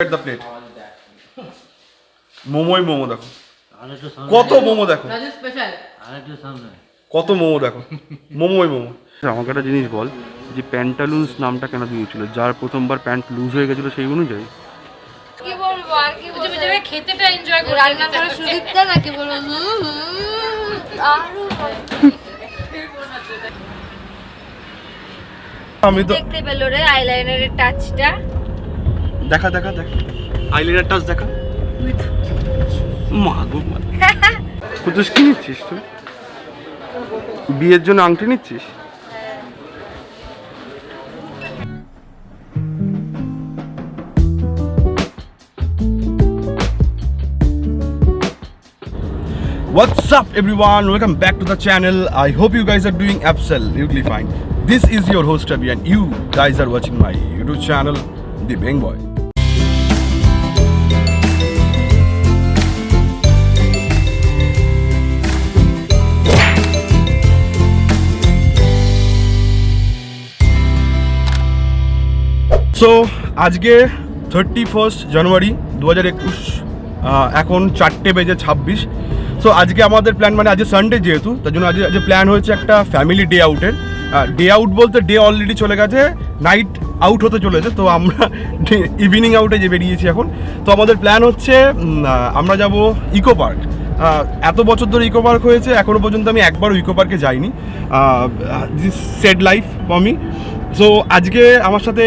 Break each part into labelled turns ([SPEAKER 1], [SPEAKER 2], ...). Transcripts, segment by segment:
[SPEAKER 1] the plate. মোমোই momo দেখো, কত মোমো দেখো, কত মোমো দেখো, মোমোই মোমো। আমাকে একটা জিনিস বল, যে প্যান্টালুন্স নামটা কেন দিয়েছিল? যার প্রথমবার প্যান্ট লুজ হয়ে গেছিল সেই অনুযায়ী?
[SPEAKER 2] কি বলবো আর কি বলবো, যাবে খেতেটা এনজয় করে রান্না করার সুযোগটা না, কি বলবো
[SPEAKER 1] আমি তো
[SPEAKER 2] দেখতে পেলো রে আইলাইনারের টাচটা।
[SPEAKER 1] দেখা দেখা দেখা আইলাইনার টাচ দেখা। মা গো মা, কুতুস কি নিচ্ছিস তুই? বিয়ের জন্য আংটি নিচ্ছিস? What's up everyone, welcome back to the channel. I hope you guys are doing absolutely fine. This is your host Abhi and you guys are watching my YouTube channel The Bang Boy. So আজকে 31 জানুয়ারি 2021, এখন 4:26। So আজকে আমাদের plan, মানে আজকে Sunday যেহেতু, তার জন্য আজকে প্ল্যান হয়েছে একটা ফ্যামিলি ডে আউটের। ডে আউট বলতে ডে অলরেডি চলে গেছে, নাইট আউট হতে চলেছে। তো আমরা ইভিনিং আউটে যে বেরিয়েছি এখন। তো আমাদের প্ল্যান হচ্ছে আমরা যাব ইকো পার্ক। এত বছর ধরে ইকো পার্ক হয়েছে, এখনও পর্যন্ত আমি একবারও ইকো পার্কে যাইনি। This sad life for me. So আজকে আমার সাথে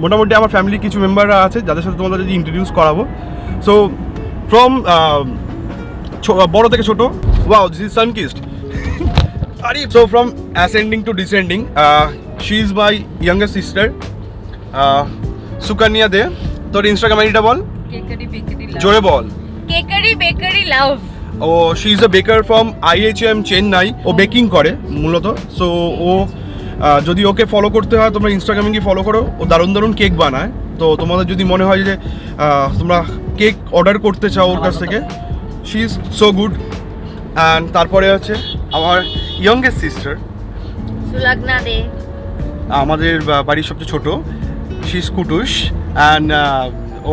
[SPEAKER 1] মোটামুটি আমার ফ্যামিলির কিছু মেম্বাররা আছে, যাদের সাথে তোমাদের যদি ইন্ট্রোডিউস করাবো। সো ফ্রম বড় থেকে ছোট, wow this is Sunkist. So from ascending to descending, she is my younger sister Sukanya De. তোর ইনস্টাগ্রাম আইডিটা বল, জোরে বল।
[SPEAKER 2] Cakery bakery love.
[SPEAKER 1] ও she is a baker from IHM Chennai. ও বেকিং করে মূলত। সো ও যদি ওকে ফলো করতে হয় তোমরা ইনস্টাগ্রামে গিয়ে ফলো করো। ও দারুণ দারুণ কেক বানায়। তো তোমাদের যদি মনে হয় যে তোমরা কেক অর্ডার করতে চাও ওর কাছ থেকে, she is so good. And তারপরে হচ্ছে আমার ইয়ংগেস্ট সিস্টার
[SPEAKER 2] সুলগ্না দে,
[SPEAKER 1] আমাদের বাড়ির সবচেয়ে ছোটো, শি ইজ কুটুস। অ্যান্ড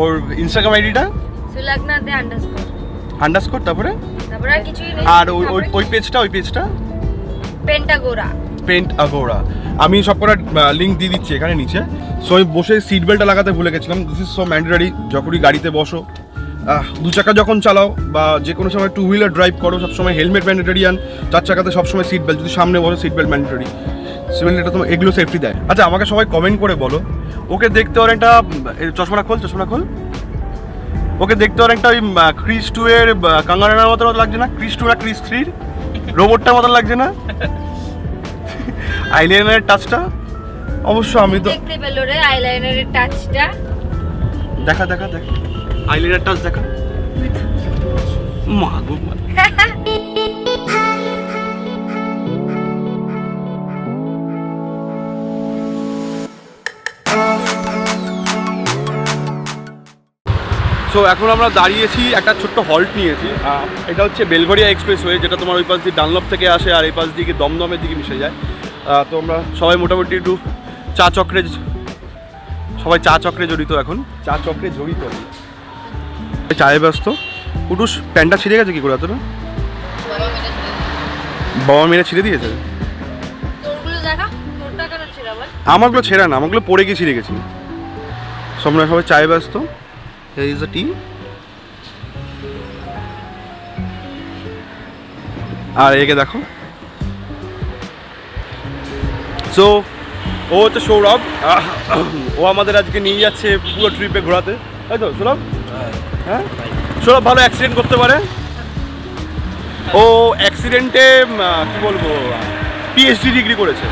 [SPEAKER 1] ওর ইনস্টাগ্রাম আইডিটা
[SPEAKER 2] সুলগ্না দে
[SPEAKER 1] আন্ডারস্কোর, তারপরে
[SPEAKER 2] আর কিছুই নেই।
[SPEAKER 1] আর ওই পেজটা পেন্ট আগোরা। আমি সব কটা লিঙ্ক দিয়ে দিচ্ছি এখানে নিচে। সো আমি বসে সিট বেল্টটা লাগাতে ভুলে গেছিলাম। This is so mandatory. যখনই গাড়িতে বসো, দু চাকা যখন চালাও বা যে কোনো সময় টু হুইলার ড্রাইভ করো, সবসময় হেলমেট ম্যান্ডেটারি। আন চার চাকাতে সবসময় সিট বেল্ট, যদি সামনে বসো সিট বেল্ট ম্যান্ডেটারি। সিট তোমার এগুলো সেফটি দেয়। আচ্ছা আমাকে সবাই কমেন্ট করে বলো, ওকে দেখতে অনেকটা, চশমাটা খোল, ওকে দেখতে অনেকটা ওই ক্রিস 2 এর কাঙ্গারানার মতো লাগছে না? ক্রিস 2 না ক্রিস 3 রোবটটার মতো লাগছে না? আইলাইনারের টাচটা অবশ্য আমি তো
[SPEAKER 2] দেখতে পেলো রে আইলাইনারের টাচটা।
[SPEAKER 1] দেখা দেখা দেখা আইলাইনার টাচ দেখা। মা গো মা। সো এখন আমরা দাঁড়িয়েছি, একটা ছোট্ট হল্ট নিয়েছি। এটা হচ্ছে বেলঘরিয়া এক্সপ্রেসওয়ে, যেটা তোমার ওই পাশ দিয়ে ডানলপ থেকে আসে আর এই পাশ দিকে দমদমের দিকে মিশে যায়। তো আমরা সবাই মোটামুটি একটু সবাই চা চক্রে জড়িত। এখন চা চক্রে জড়িত, চায়ে ব্যস্ত। কুটুস প্যান্টটা ছিঁড়ে গেছে কি করে? এতটা বাবা মেরে ছিঁড়ে দিয়েছে? আমারগুলো ছেঁড়া না, আমারগুলো পড়ে গিয়ে ছিঁড়ে গেছি। আমরা সবাই চায়ে ব্যস্ত। Here is a tea. আর একে দেখো। সো ও হচ্ছে সৌরভ। ও আমাদের আজকে নিয়ে যাচ্ছে পুরো ট্রিপে ঘোরাতে, তাই তো সৌরভ? হ্যাঁ, সৌরভ ভালো অ্যাক্সিডেন্ট করতে পারে। ও অ্যাক্সিডেন্টে কি বলবো, PhD ডিগ্রি করেছে।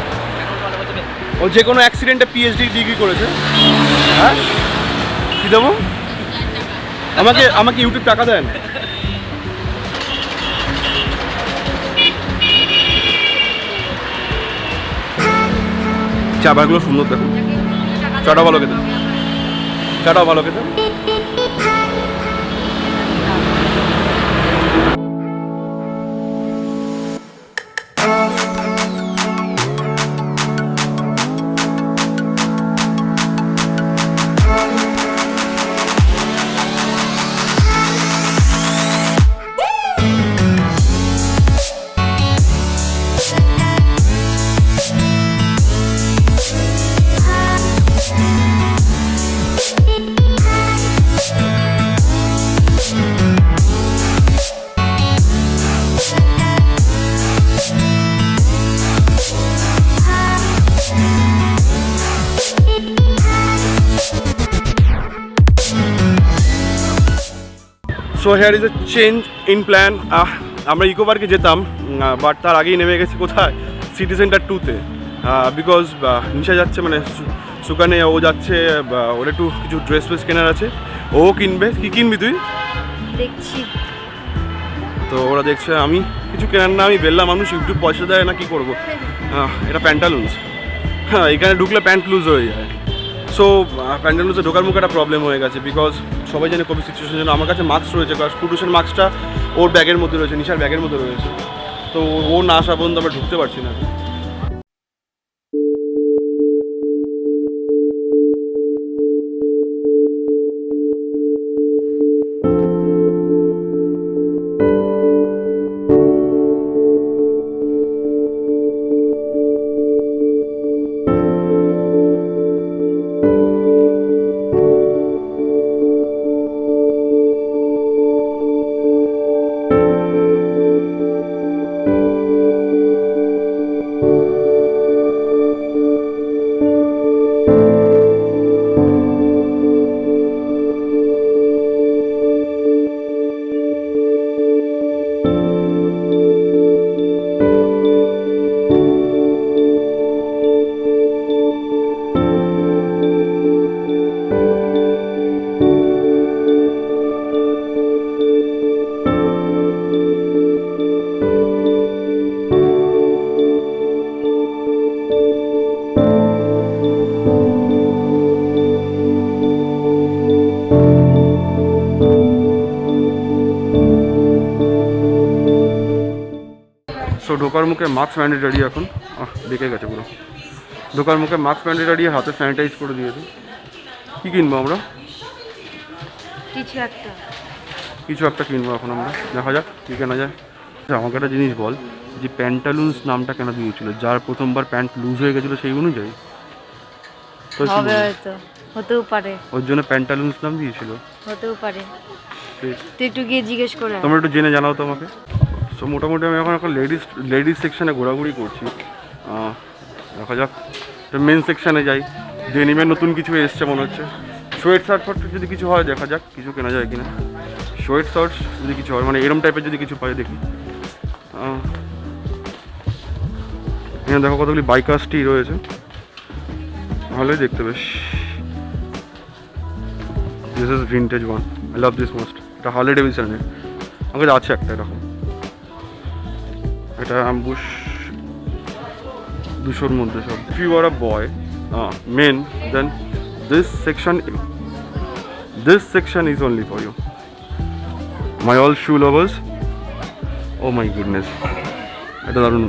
[SPEAKER 1] ও যে কোনো অ্যাক্সিডেন্টে PhD ডিগ্রি করেছে। হ্যাঁ, কি দেবো? আমাকে ইউটিউব টাকা দেন। চাবারগুলো সুন্দর দেখুন, চাটাও ভালো খেতে, চাটাও ভালো খেতে। So here is a change in plan. আমরা ইকো পার্কে যেতাম, বাট তার আগেই নেমে গেছি কোথায়, সিটি সেন্টার 2-তে, বিকজ নিশা যাচ্ছে, মানে সুকানে ও যাচ্ছে, ওর একটু কিছু ড্রেস ফ্রেস কেনার আছে, ও কিনবে। কি কিনবি তুই?
[SPEAKER 2] দেখছি।
[SPEAKER 1] তো ওরা দেখছে, আমি কিছু কেনার না, আমি বেললাম মানুষ, একটু পয়সা দেয় না, কি করবো। এটা প্যান্টালুন্স, হ্যাঁ এখানে ঢুকলে প্যান্ট লুজ হয়ে যায়। সো প্যান্টালুন্সে ঢোকার মুখে একটা প্রবলেম হয়ে গেছে, বিকজ সবাই জানে কোভিড সিচুয়েশনের জন্য। আমার কাছে মাস্ক রয়েছে, কারণ কুটুসের মাস্কটা ওর ব্যাগের মধ্যে রয়েছে, নিশার ব্যাগের মধ্যে রয়েছে। তো ও না আসা পর্যন্ত আমরা ঢুকতে পারছি না। সো ঢোকার মুখে মাস্ক ম্যান্ডেটারি এখন, বেঁকে গেছে পুরো। ঢোকার মুখে মাস্ক ম্যান্ডেটারি, হাতে স্যানিটাইজ করে দিয়েছে। কী কিনবো আমরা? কিছু একটা কিনবো এখন আমরা, দেখা যাক কী কেনা যায়। আমাকে একটা জিনিস বল, যে প্যান্টালুন্স নামটা কেন দিয়েছিল? যার প্রথমবার প্যান্ট লুজ হয়ে গেছিলো সেই অনুযায়ী? তো
[SPEAKER 2] হবে হয়তো, হতেও পারে।
[SPEAKER 1] ওর জন্য প্যান্টালুন্স নাম দিয়েছিল,
[SPEAKER 2] হতেও পারে। তুই একটু গিয়ে জিজ্ঞেস করে
[SPEAKER 1] তোমরা একটু জেনে জানাও তো আমাকে। সো মোটামুটি আমি এখন লেডিস সেকশানে ঘোরাঘুরি করছি। দেখা যাক, মেন সেকশানে যাই। ডেনিমের নতুন কিছু এসছে মনে হচ্ছে। সোয়েট শার্ট ফার্ট যদি কিছু হয় দেখা যাক কিছু কেনা যায় কিনা। সোয়েট শার্টস যদি কিছু হয়, মানে এরম টাইপের যদি কিছু পাই দেখি। এখানে দেখো কতগুলি বাইকার্সটি রয়েছে, ভালোই দেখতে বেশ। This is vintage one, I love this most. এটা হার্লে ডেভিডসনের, আমার কাছে আছে একটা এরকম। এটা অ্যাম্বুশ 200-র মধ্যে সব। If you are a boy men, then this section is only for you, my all shoe lovers. Oh my goodness, এটা দারুণ।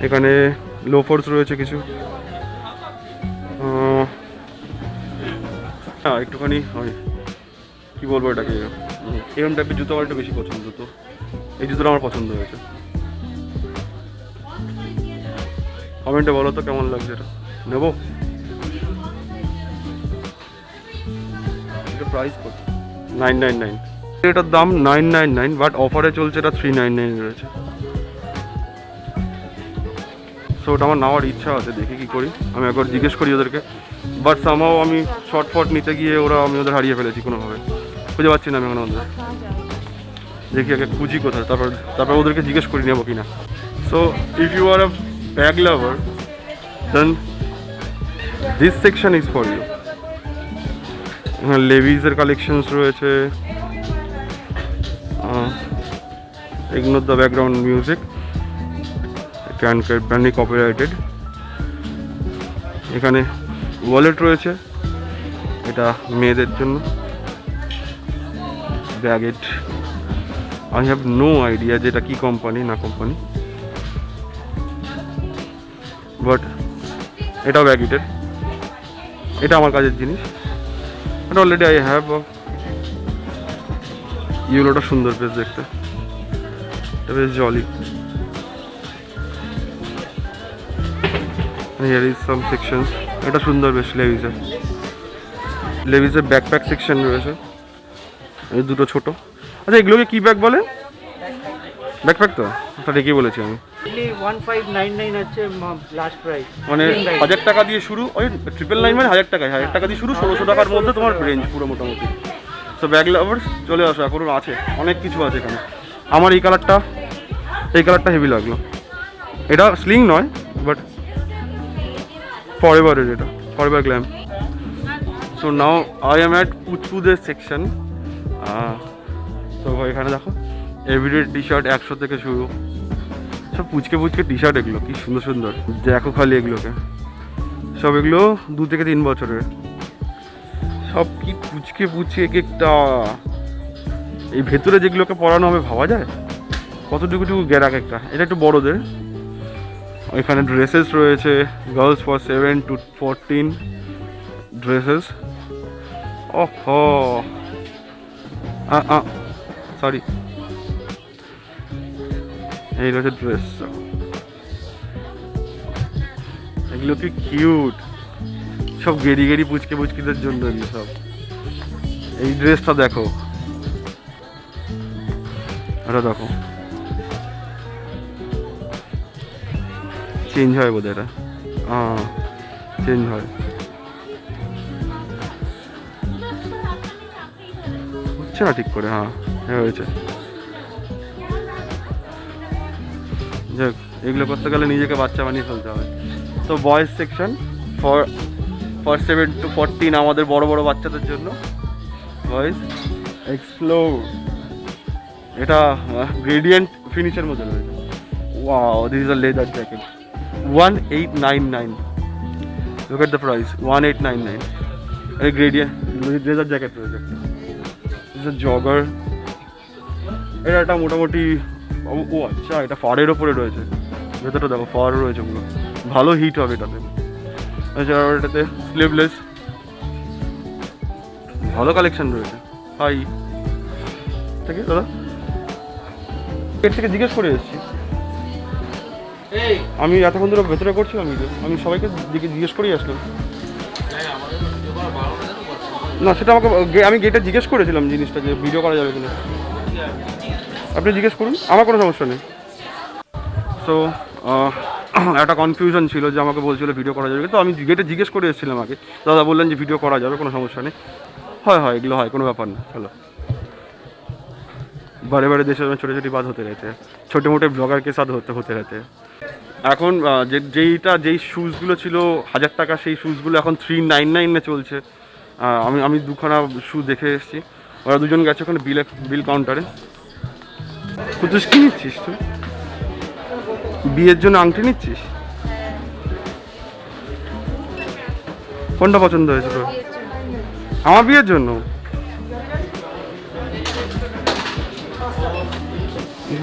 [SPEAKER 1] এখানে লোফার্স রয়েছে কিছু। হ্যাঁ একটুখানি কী বলবো এটাকে, এরকম টাইপের জুতো আমার একটু বেশি পছন্দ। তো এই জুতোটা আমার পছন্দ হয়েছে। কমেন্টে বলো তো কেমন লাগছে এটা, নেবো। এটা প্রাইস কত? 999। এটার দাম 999, বাট অফারে চলছে এটা 399 রয়েছে। সো ওটা আমার নেওয়ার ইচ্ছা আছে, দেখি কী করি। আমি একবার জিজ্ঞেস করি ওদেরকে, বাট সামহাও আমি শর্ট ফট নিতে গিয়ে আমি ওদের হারিয়ে ফেলেছি কোনোভাবে, খুঁজে পাচ্ছি না আমি এখন ওদের। দেখি আগে খুঁজি কোথায়, তারপর ওদেরকে জিজ্ঞেস করে নেবো কিনা। So if you are a bag lover, then this section is for you. এখানে লেভিসের কালেকশনস রয়েছে। Ignore the background music, can be copyrighted. এখানে ওয়ালেট রয়েছে, এটা মেয়েদের জন্য। Baggit, I have no idea যে এটা কী কোম্পানি না কোম্পানি, বাট এটাও ব্যাগেটের। এটা আমার কাজের জিনিস, এটা অলরেডি আই হ্যাভ। ইউলোটা সুন্দর বেশ দেখতে, এটা বেশ jolly. Here is some sections, এটা সুন্দর বেশ। লেভিসের ব্যাকপ্যাক সেকশন রয়েছে, এই দুটো ছোট। আচ্ছা এগুলোকে কি ব্যাগ বলে? ব্যাকপ্যাক তো, ওটা ঠিকই বলেছি আমি।
[SPEAKER 3] 1599 হচ্ছে লাস্ট প্রাইস।
[SPEAKER 1] মানে 1000 টাকা দিয়ে শুরু, ওই 999 মানে 1000 টাকায়, 1000 টাকা দিয়ে শুরু, 1600 টাকার মধ্যে তোমার রেঞ্জ পুরো মোটামুটি। তো ব্যাগ লাভার্স চলে আসো, এখন আছে অনেক কিছু আছে এখানে। আমার এই কালারটা হেভি লাগলো। এটা স্লিং নয় বাট ফরএভারের, এটা Forever Glam. So now I am at পুচপুদের সেকশন। তো এখানে দেখো এভরিডে টি শার্ট 100 থেকে শুরু, সব পুচকে টি শার্ট, এগুলো কি সুন্দর সুন্দর, দেখো খালি এগুলোকে, সব এগুলো 2 থেকে 3 বছরের, সব কি পুচকে এক একটা। এই ভেতরে যেগুলোকে পরানো হবে ভাবা যায় কতটুকু গ্যারাক একটা। এটা একটু বড়দের। এখানে ড্রেসেস রয়েছে, গার্লস ফর 7 to 14 ড্রেসেস। ওহো সরি, এই রয়েছে ড্রেস, এগুলো কি কিউট, সব গেরি পুচকিদের জন্য এগুলো সব। এই ড্রেসটা দেখো, এটা দেখো, চেঞ্জ হয় বোধ, এটা চেঞ্জ হয়, হচ্ছে না ঠিক করে। হয়েছে। যাক, এগুলো করতে গেলে নিজেকে বাচ্চা বানিয়ে ফেলতে হবে। তো বয়েজ সেকশন ফর 7 to 14, আমাদের বড় বাচ্চাদের জন্য বয়েজ এক্সপ্লোর। এটা গ্রেডিয়েন্ট ফিনিশের মধ্যে রয়েছে। Wow, this is a leather jacket, 1899। Look at the price, 1899। এই গ্রেডিয়েন্ট লেদার জ্যাকেট রয়েছে একটা, দিস ইজ জগার। এটা একটা মোটামুটি, ও আচ্ছা, এটা ফারের ওপরে রয়েছে, ভেতরটা দেখো ফার রয়েছে, ওগুলো ভালো হিট হবে এটাতে। আচ্ছা, এটাতে স্লিভলেস, ভালো কালেকশন রয়েছে। হাই ঠিক আছে দাদা, এর থেকে জিজ্ঞেস করে এসেছি আমি, এতক্ষণ ধরে ভেতরে করছিলাম, আমি সবাইকে জিজ্ঞেস করেই আসলাম। না, সেটা আমাকে আমি গেটে জিজ্ঞেস করেছিলাম জিনিসটা, যে ভিডিও করা যাবে কিনা। আপনি জিজ্ঞেস করুন, আমার কোনো সমস্যা নেই। সো একটা কনফিউশন ছিল যে আমাকে বলছিল ভিডিও করা যাবে, তো আমি গেটে জিজ্ঞেস করে এসেছিলাম আগে। দাদা বললেন যে ভিডিও করা যাবে, কোনো সমস্যা নেই। হয় এগুলো হয়, কোনো ব্যাপার না। চলো, বারে দেশের ছোটো বাদ হতে রয়েছে, ছোটো মোটো ব্লগার কে সাথ হতে রয়েছে। এখন যেই শ্যুজগুলো ছিল 1000 টাকা, সেই শ্যুজগুলো এখন 399 চলছে। আমি দুখানা শ্যু দেখে এসেছি, ওরা দুজন গেছে ওখানে বিল কাউন্টারে। তুই কি নিচ্ছিস? তুই বিয়ের জন্য আংটি নিচ্ছিস? কোনটা পছন্দ হয়েছে তোর? আমার বিয়ের জন্য?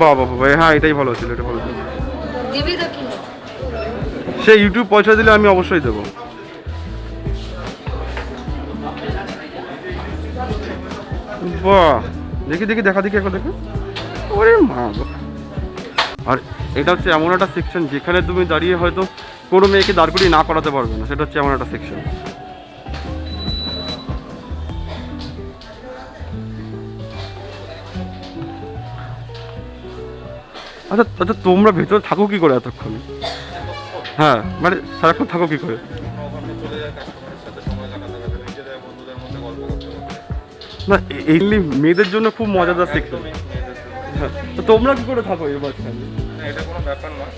[SPEAKER 1] বাবা, হ্যাঁ, এটাই ভালো ছিল, এটা ভালো ছিল। সে ইউটিউব পয়সা দিলে আমি অবশ্যই দেবো। বাহ, দেখি দেখা একবার দেখো। ওরে মা, আর এটা হচ্ছে এমন একটা সেকশন যেখানে তুমি দাঁড়িয়ে হয়তো কোনো মেয়েকে দাঁড় করিয়ে না করাতে পারবে না, সেটা হচ্ছে এমন একটা সেকশন। আচ্ছা, তোমরা ভেতরে থাকো কি করে এতক্ষণ? হ্যাঁ, মানে সারাক্ষণ থাকো কি করে? না, এইলি মেয়েদের জন্য খুব মজাদার সেকশন। হ্যাঁ, তো তোমরা কি করে থাকো এর মাঝখানে?
[SPEAKER 4] এটা কোনো ব্যাপার নয়,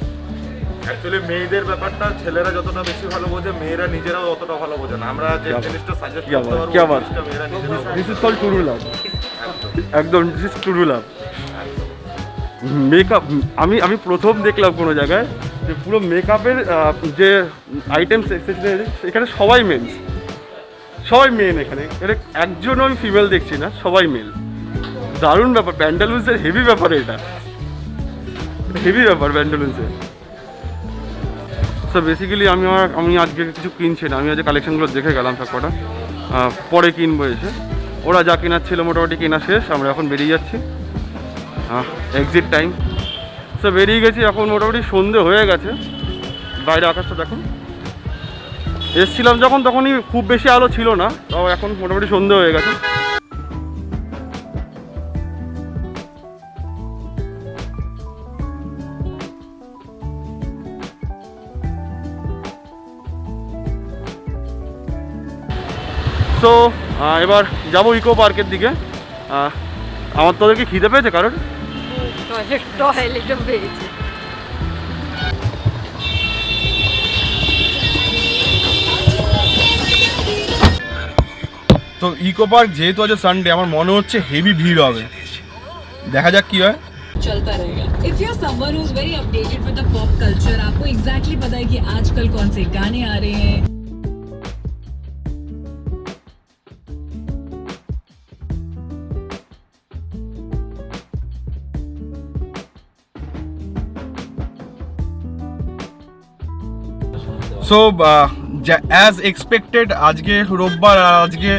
[SPEAKER 4] অ্যাকচুয়ালি মেয়েদের ব্যাপারটা ছেলেরা যতটা বেশি ভালো বোঝে, মেয়েরা নিজেরাও অতটা ভালো বোঝে না। আমরা যে জিনিসটা সাজেস্ট করতে পারবো, সেটা মেয়েরা নিজেরাও।
[SPEAKER 1] This is called true love. একদম, this is true love. Makeup, আমি প্রথম দেখলাম কোনো জায়গায় যে পুরো মেকআপের যে আইটেমস এখানে সবাই মেন এখানে। এটা একজনও আমি ফিমেল দেখছি না, সবাই মেল। দারুণ ব্যাপার, প্যান্টালুন্সের হেভি ব্যাপার, এটা হেভি ব্যাপার প্যান্টালুন্সের। সো বেসিক্যালি আমি আজকে কিছু কিনছি না, আমি আজকে কালেকশনগুলো দেখে গেলাম সবকটা, পরে কিনবো এসে। ওরা যা কেনার ছিল মোটামুটি কেনা শেষ, আমরা এখন বেরিয়ে যাচ্ছি, এক্সিট টাইম। সো বেরিয়ে গেছি, এখন মোটামুটি সন্ধে হয়ে গেছে। বাইরে আকাশটা দেখুন, এসছিলাম যখন তখনই খুব বেশি আলো ছিল না, তাও এখন মোটামুটি সন্ধে হয়ে গেছে। সো এবার যাবো ইকো পার্কের দিকে। আমার তোদেরকে খিদে পেয়েছে কারণ
[SPEAKER 2] টয়লেটও পেয়েছে।
[SPEAKER 1] তো ইকো পার্ক যেহেতু আছে সানডে, আমার মনে হচ্ছে হেভি ভিড় হবে, দেখা যাক কি হয়।
[SPEAKER 5] चलता रहेगा। If you're someone who's very updated with the pop culture, आपको exactly पता है कि आजकल कौन से गाने आ रहे हैं।
[SPEAKER 1] সো অ্যাজ এক্সপেক্টেড আজকে রোববার, আর আজকে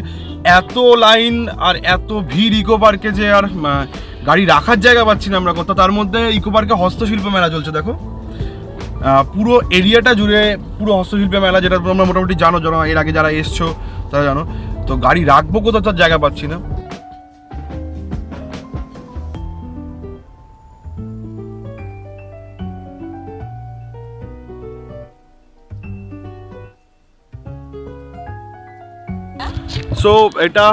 [SPEAKER 1] এত লাইন আর এত ভিড় ইকো পার্কে যে আর গাড়ি রাখার জায়গা পাচ্ছি না আমরা কোথাও। তার মধ্যে ইকো পার্কে হস্তশিল্প মেলা চলছে, দেখো পুরো এরিয়াটা জুড়ে পুরো হস্তশিল্প মেলা, যেটা তোমরা মোটামুটি জানো, যারা এর আগে যারা এসছো তারা জানো। তো গাড়ি রাখবো কোথাও তার জায়গা পাচ্ছি না। সো এটা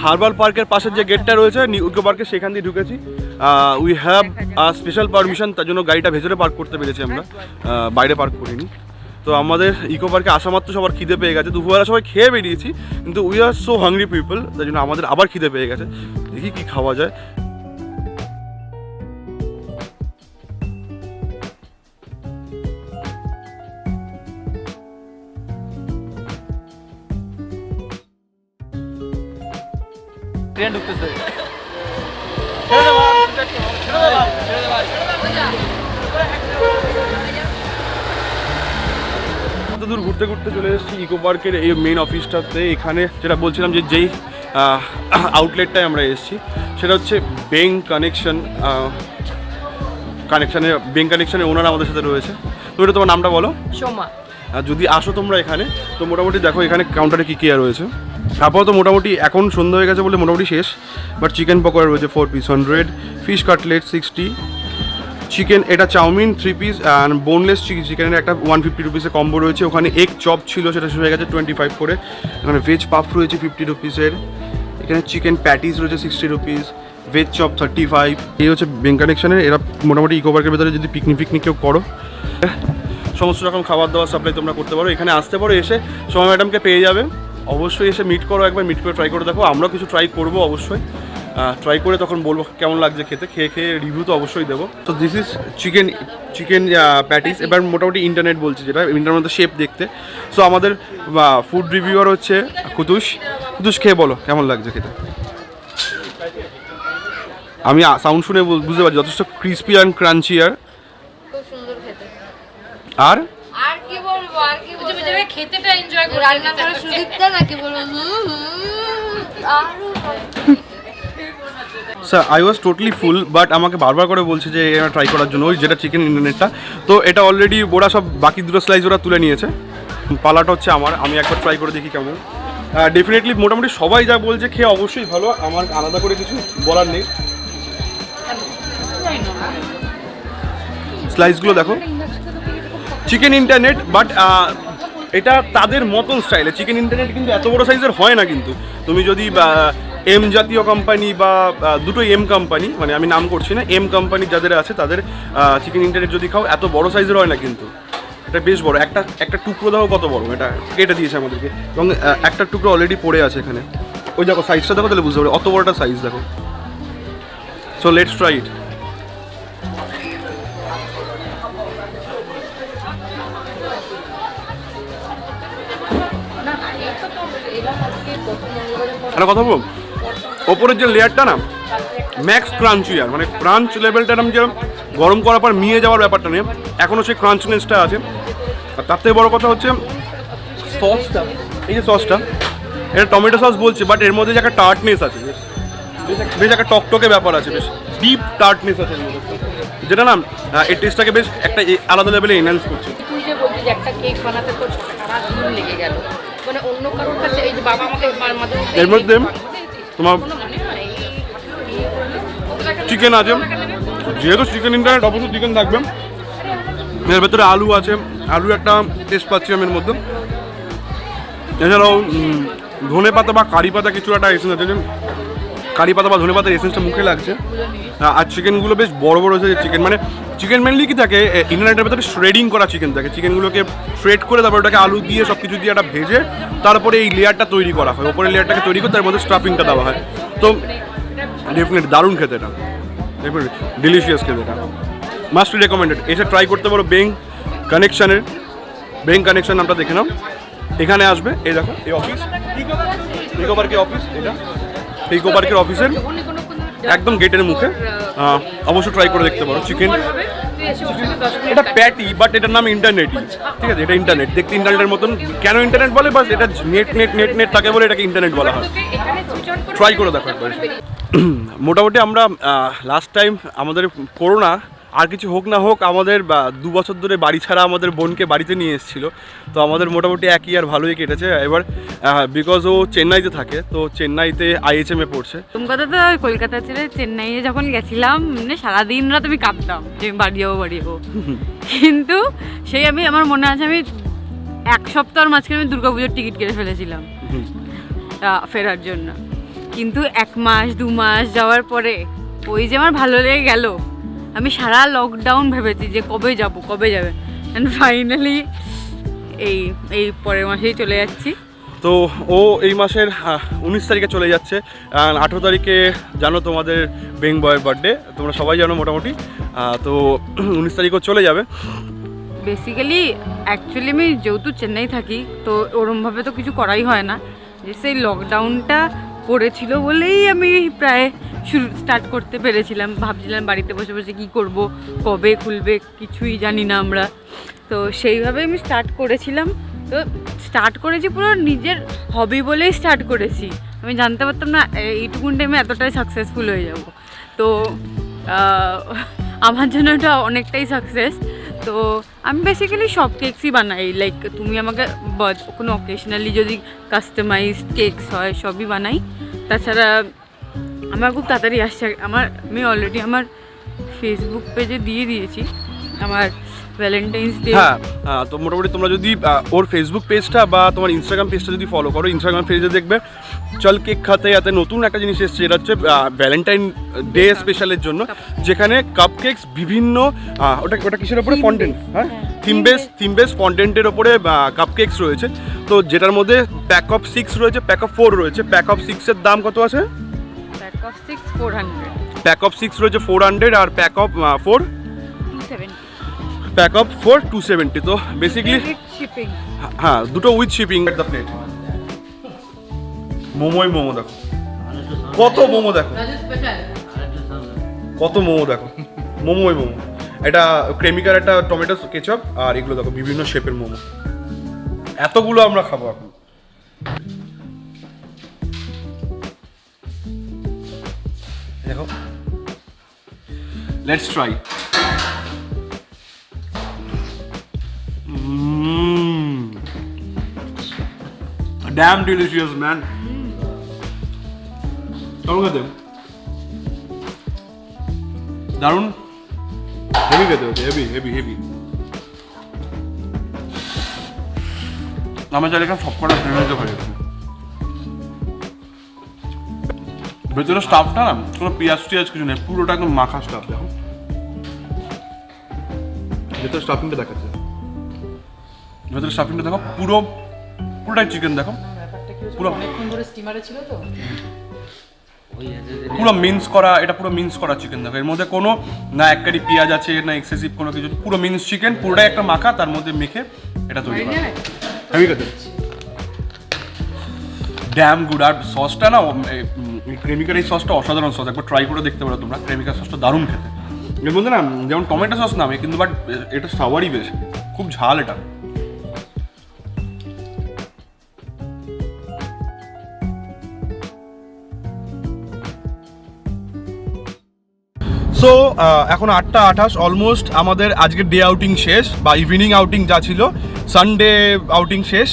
[SPEAKER 1] হারবার পার্কের পাশের যে গেটটা রয়েছে ইকো পার্কে, সেখান দিয়ে ঢুকেছি। উই হ্যাভ স্পেশাল পারমিশন, তার জন্য গাড়িটা ভেতরে পার্ক করতে পেরেছি আমরা, বাইরে পার্ক করিনি। তো আমাদের ইকো পার্কে আসা মাত্র সবার খিদে পেয়ে গেছে, দুপুরবেলা সবাই খেয়ে বেরিয়েছি, কিন্তু we are so hungry people, তার জন্য আমাদের আবার খিদে পেয়ে গেছে, দেখি কি খাওয়া যায়।
[SPEAKER 3] ট্রেন ঢুকতেছে।
[SPEAKER 1] দূর ঘুরতে ঘুরতে চলে এসেছি ইকো পার্কের এই মেইন অফিসটাতে। এখানে যেটা বলছিলাম যে যেই আউটলেটটায় আমরা এসেছি সেটা হচ্ছে ব্যাংক কানেকশনের ওনার আমাদের সাথে রয়েছে। তো এটা তোমার নামটা বলো।
[SPEAKER 2] সোমা।
[SPEAKER 1] যদি আসো তোমরা এখানে, তো মোটামুটি দেখো এখানে কাউন্টারে কী কী রয়েছে। আপাতত মোটামুটি এখন সন্ধ্যা হয়ে গেছে বলে মোটামুটি শেষ, বাট চিকেন পকোড়া রয়েছে 4 পিস 100, ফিশ কাটলেট 60, চিকেন এটা চাউমিন 3 পিস, অ্যান্ড বোনলেস চিকেনের একটা 150 রুপিসের কম্বো রয়েছে। ওখানে এগ চপ ছিল, সেটা শুরু হয়ে গেছে 25 করে। এখানে ভেজ পাফ রয়েছে 50 রুপিসের। এখানে চিকেন প্যাটিস রয়েছে 60 রুপিস, ভেজ চপ 35। এই হচ্ছে ব্যাংক কানেকশনের। এরা মোটামুটি ইকো পার্কের ভেতরে যদি পিকনিক কেউ করো, সমস্ত রকম খাবার দাবার সাপ্লাই তোমরা করতে পারো। এখানে আসতে পারো, এসে সোমা ম্যাডামকে পেয়ে যাবে। অবশ্যই এসে মিট করো, একবার মিট করে ট্রাই করে দেখো। আমরাও কিছু ট্রাই করবো অবশ্যই, ট্রাই করে তখন বলবো কেমন লাগছে খেতে, খেয়ে রিভিউ তো অবশ্যই দেবো। তো দিস ইজ চিকেন প্যাটিস। এবার মোটামুটি ইন্টারনেট বলছে, যেটা ইন্টারনেট মধ্যে শেপ দেখতে। সো আমাদের ফুড রিভিউয়ার হচ্ছে কুতুস খেয়ে বলো কেমন লাগছে খেতে। আমি সাউন্ড শুনে বুঝতে পারছি যথেষ্ট ক্রিস্পি অ্যান্ড ক্রাঞ্চি। আর
[SPEAKER 2] খুব সুন্দর খেতে।
[SPEAKER 1] আর
[SPEAKER 2] কি বলবো, খেতেটা এনজয় করে রান্না করে সুদীপ্তা নাকি বলবো।
[SPEAKER 1] Sir I was totally full, but আমাকে বারবার করে বলছে যে এটা ট্রাই করার জন্য, ওই যেটা চিকেন ইন্টারনেটটা। তো এটা অলরেডি ওরা সব বাকি দুটো স্লাইস ওরা তুলে নিয়েছে, পালাটা হচ্ছে আমার। আমি একবার ট্রাই করে দেখি কেমন। ডেফিনেটলি মোটামুটি সবাই যা বলছে খেয়ে অবশ্যই ভালো, আমার আলাদা করে কিছু বলার নেই। স্লাইসগুলো দেখো, চিকেন ইন্টারনেট, বাট এটা তাদের মতন স্টাইলে। চিকেন ইন্টারনেট কিন্তু এত বড় সাইজের হয় না, কিন্তু তুমি যদি এম জাতীয় কোম্পানি বা দুটো এম কোম্পানি, মানে আমি নাম করছি না, এম কোম্পানি যাদের আছে তাদের চিকেন ইন্টারনেট যদি খাও এত বড় সাইজের হয় না, কিন্তু এটা বেশ বড়। একটা টুকরো দেখো কত বড়, এটা কেটে দিয়েছে আমাদেরকে, এবং একটা টুকরো অলরেডি পড়ে আছে এখানে। ওই দেখো সাইজটা দেখো, তাহলে বুঝতে পারো অত বড়টা সাইজ দেখো। So let's try it. একটা কথা বলবো, ওপরের যে লেয়ারটা না ম্যাক্স ক্রাঞ্চি, আর মানে ক্রাঞ্চ লেভেলটা আমি যে গরম করার পর মিয়ে যাওয়ার ব্যাপারটা নেই, এখনও সেই ক্রাঞ্চনেসটা আছে। আর তার থেকে বড় কথা হচ্ছে সসটা, এই যে সসটা, এটা টমেটো সস বলছে, বাট এর মধ্যে যে একটা টার্টনেস আছে, বেশ একটা টকটকে ব্যাপার আছে, বেশ ডিপ টার্টনেস আছে এর মধ্যে, যেটা না এই টেস্টটাকে বেশ একটা আলাদা লেভেলে এনহ্যান্স করছে।
[SPEAKER 2] তুই যে বলছিস যে একটা কেক বানাতে তো সারা দিন লেগে গেল, মানে অন্য কারোর কাছে এই যে বাবা আমাকে
[SPEAKER 1] এর মধ্যে তোমার চিকেন আছে, যেহেতু চিকেন ইন্টারনেট অবশ্যই চিকেন থাকবে। এর ভেতরে আলু আছে, আলু একটা টেস্ট পাচ্ছি আমি এর মধ্যে। এছাড়াও ধনে পাতা বা কারি পাতা কিছু একটা এসেন্স আছে, কারি পাতা বা ধনে পাতার এসেন্সটা মুখে লাগছে। আর চিকেনগুলো বেশ বড় বড় হয়েছে চিকেন, মানে চিকেন মেনলি কি থাকে ইন্টারনেটের ভেতরে শ্রেডিং করা চিকেন থাকে, চিকেনগুলোকে শ্রেড করে তারপর ওটাকে আলু দিয়ে সব কিছু দিয়ে একটা ভেজে তারপরে এই লেয়ারটা তৈরি করা হয়, ওপরের লেয়ারটাকে তৈরি করে তার মধ্যে স্টাফিংটা দেওয়া হয়। তো ডেফিনেট দারুণ খেতে এটা, ডেফিনেট ডিলিশিয়াস খেতে এটা, মাস্ট রেকমেন্ডেড। এসে ট্রাই করতে পারো বেং কানেকশানের, বেং কানেকশান নামটা দেখে নাও, এখানে আসবে। এই দেখো এই অফিস, ইকো পার্কের অফিস, এটা ইকো পার্কের অফিসের একদম গেটের মুখে। অবশ্যই ট্রাই করে দেখতে পারো চিকেন। এটা প্যাটি বাট এটার নাম ইন্টারনেট, ঠিক আছে? এটা ইন্টারনেট, দেখতে ইন্টারনেটের মতন। কেন ইন্টারনেট বলে? বাস এটা নেট নেট নেট নেট থাকে বলে এটাকে ইন্টারনেট বলা হয়। ট্রাই করে দেখো একবার। মোটামুটি আমরা লাস্ট টাইম আমাদের করোনা আর কিছু হোক না হোক আমাদের 2 বছর ধরে বাড়ি ছাড়া আমাদের বোনকে বাড়িতে নিয়ে এসেছিলো, তো আমাদের মোটামুটি 1 ইয়ার ভালোই কেটেছে। এবার বিকজ ও চেন্নাইতে থাকে, তো চেন্নাইতে IHM-এ পড়ছে।
[SPEAKER 6] তুমি কথা তো কলকাতা ছেড়ে চেন্নাইয়ে যখন গেছিলাম মানে সারাদিন রাত আমি কাঁপতাম যে আমি বাড়ি যাবো, কিন্তু সেই আমার মনে আছে আমি 1 সপ্তাহের মাঝখানে আমি দুর্গাপুজোর টিকিট কেটে ফেলেছিলাম ফেরার জন্য, কিন্তু 1 মাস 2 মাস যাওয়ার পরে ওই যে আমার ভালো লেগে গেল। আমি সারা লকডাউন ভেবেছি যে কবে যাবে, অ্যান্ড ফাইনালি এই পরের মাসেই চলে যাচ্ছি।
[SPEAKER 1] তো ও এই মাসের 19 তারিখে চলে যাচ্ছে, 18 তারিখে জানো তোমাদের বেং বয়ের বার্থডে, তোমরা সবাই জানো মোটামুটি। তো 19 তারিখও চলে যাবে।
[SPEAKER 6] বেসিক্যালি অ্যাকচুয়ালি আমি যেহেতু চেন্নাই থাকি, তো ওরমভাবে তো কিছু করাই হয় না, যে সেই লকডাউনটা পড়েছিল বলেই আমি প্রায় স্টার্ট করতে পেরেছিলাম। ভাবছিলাম বাড়িতে বসে বসে কী করব, কবে খুলবে কিছুই জানি না আমরা, তো সেইভাবে আমি স্টার্ট করেছিলাম। তো স্টার্ট করেছি পুরো নিজের হবি বলেই স্টার্ট করেছি, আমি জানতে পারতাম না এইটুকুন টাইমে এতটাই সাকসেসফুল হয়ে যাব। তো আমার জন্য এটা অনেকটাই সাকসেস। তো আমি বেসিক্যালি সব কেকসই বানাই, লাইক তুমি আমাকে কোনো অকেশনালি যদি কাস্টমাইজড কেকস হয় সবই বানাই। তাছাড়া আমার খুব তাড়াতাড়ি আসছে, আমি অলরেডি আমার ফেসবুক পেজে দিয়ে দিয়েছি আমার ভ্যালেন্টাইন্স ডে।
[SPEAKER 1] হ্যাঁ, তো মোটামুটি তোমরা যদি ওর ফেসবুক পেজটা বা তোমার ইনস্টাগ্রাম পেজটা যদি ফলো করো, ইনস্টাগ্রাম পেজে দেখবে চল কেক খাতে এতে নতুন একটা জিনিস এসেছে, যেটা হচ্ছে ভ্যালেন্টাইন ডে স্পেশালের জন্য, যেখানে কাপ কেকস বিভিন্ন ওটা কিসের ওপরে ফন্ডেন্ট, হ্যাঁ থিম বেস ফন্ডেন্টের ওপরে কাপ কেকস রয়েছে। তো যেটার মধ্যে প্যাক অফ 6 রয়েছে, প্যাক অফ 4 রয়েছে। প্যাক অফ 6-এর দাম কত আছে?
[SPEAKER 6] প্যাক অফ 6 400,
[SPEAKER 1] প্যাক অফ 6 রয়েছে 400 আর প্যাক অফ 4
[SPEAKER 6] 270,
[SPEAKER 1] প্যাক অফ 4 270। তো বেসিক্যালি
[SPEAKER 6] শিপিং,
[SPEAKER 1] হ্যাঁ দুটো with shipping at the plate. Momo দেখো, কত মোমো দেখো, কত মোমো দেখো, মোমো। এটা ক্রেমিকার একটা টমেটো কেচাপ, আর এগুলো দেখো বিভিন্ন শেপের মোমো। এতগুলো আমরা খাবো এখন। দেখো, let's try. Damn delicious, man. কেমন খেতে? দারুণ হেভি খেতে হচ্ছে, হেভি। আমার চাইলে এখানে সব কটা ফ্রেন্ড হতে পারে। ভেতরে স্টাফটা না কোনো পেঁয়াজ কিছু নেই, পুরোটা একদম মাখা স্টাফ। দেখো ভেতরে স্টাফিংটা দেখাচ্ছে, ভেতরে স্টাফিংটা দেখো, পুরোটাই চিকেন। দেখো পুরো অনেকক্ষণ ধরে স্টিমারে ছিল, তো পুরো মিন্স করা, এটা পুরো মিন্স করা চিকেন। দেখো এর মধ্যে কোনো না এক কারি পেঁয়াজ আছে না এক্সেসিভ কোনো কিছু, পুরো মিন্স চিকেন, পুরোটাই একটা মাখা, তার মধ্যে মেখে এটা তৈরি করা। হেভি খেতে, ড্যাম গুড। আর সসটা না, ক্রেমিকার এই সসটা অসাধারণ সস, একবার ট্রাই করে দেখতে পারো তোমরা। ক্রেমিকার সসটা দারুণ খেতে। এর মধ্যে না যেমন টমেটো সস নামে, কিন্তু বাট এটা সাওয়ারই বেশ, খুব ঝাল এটা। সো এখন 8:28 অলমোস্ট আমাদের আজকের ডে আউটিং শেষ, বা ইভিনিং আউটিং যা ছিল, সানডে আউটিং শেষ।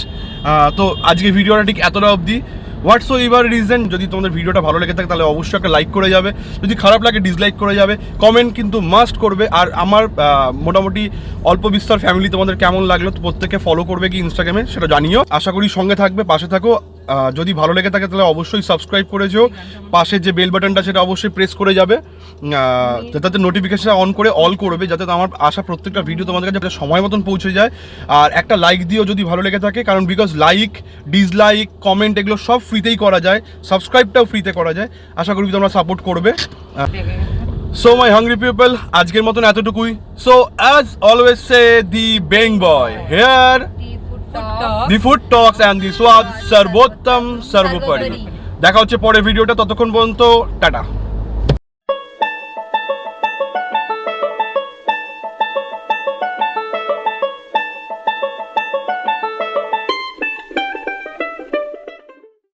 [SPEAKER 1] তো আজকে ভিডিওটা ঠিক এতটা অবধি। হোয়াটস এভার রিজন, যদি তোমাদের ভিডিওটা ভালো লেগে থাকে তাহলে অবশ্যই একটা লাইক করে যাবে, যদি খারাপ লাগে ডিসলাইক করে যাবে, কমেন্ট কিন্তু মাস্ট করবে। আর আমার মোটামুটি অল্প বিস্তর ফ্যামিলি তোমাদের কেমন লাগলো, তো প্রত্যেকে ফলো করবে কি ইনস্টাগ্রামে সেটা জানিও। আশা করি সঙ্গে থাকবে, পাশে থাকো। যদি ভালো লেগে থাকে তাহলে অবশ্যই সাবস্ক্রাইব করে যেও, পাশে যে বেল বাটনটা সেটা অবশ্যই প্রেস করে যাবে, যাতে নোটিফিকেশন অন করে অল করবে, যাতে আমার আসা প্রত্যেকটা ভিডিও তোমাদের কাছে সময় মতন পৌঁছে যায়। আর একটা লাইক দিও যদি ভালো লেগে থাকে, কারণ বিকজ লাইক, ডিসলাইক, কমেন্ট এগুলো সব ফ্রিতেই করা যায়, সাবস্ক্রাইবটাও ফ্রিতে করা যায়। আশা করি তোমরা সাপোর্ট করবে। সো মাই হাংরি পিপল, আজকের মতন এতটুকুই। So as always say the bong boy here, the food talks and the স্বাদ সর্বোত্তম সর্বোপরি। দেখা হচ্ছে পরের ভিডিওটা, ততক্ষণ পর্যন্ত টাটা।